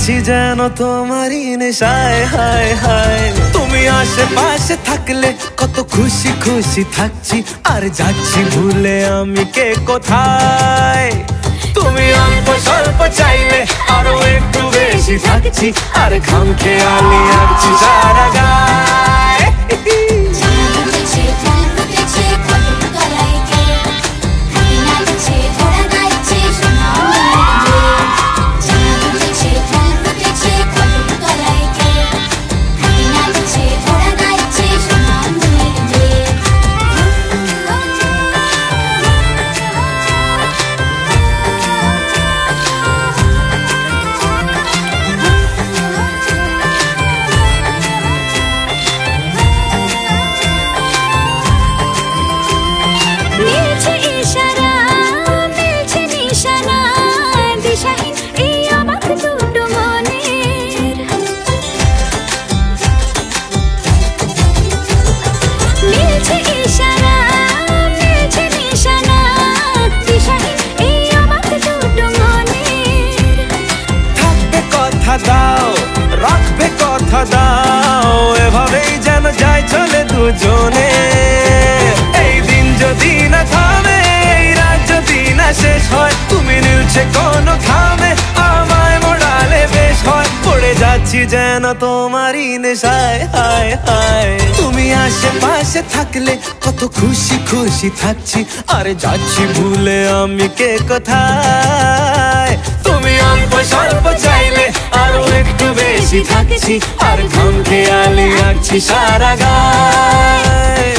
আছি যেন তোমারই নেশায়, হায় হায়। তুমি আশেপাশে থাকলে কত খুশি খুশি থাকছি, আর যাচ্ছি ভুলে আমি কে কোথায়। তুমি অল্প স্বল্প চাইলে আরো একটু বেশি থাকছি, আর ঘাম খেয়ালি আঁকছি সারা গায়। দাও রাখবে কথা দাও, এভাবেই যেন যায় চলে দুজনে। এই দিন যদি না থামে, এই রাত যদি না শেষ হয়, তুমি নিলছে কোনো খামে আমায় মোড়ালে বেশ হয়। পড়ে যাচ্ছি যেন তোমারই নেশায়, হায় হায়। তুমি আশেপাশে থাকলে কত খুশি খুশি থাকছি, আর যাচ্ছি ভুলে আমি কে কোথায়। তুমি অল্প স্বল্প চাইলে আরো একটু বেশি থাকছি, আর ঘাম খেয়ালি আঁকছি সারা গায়।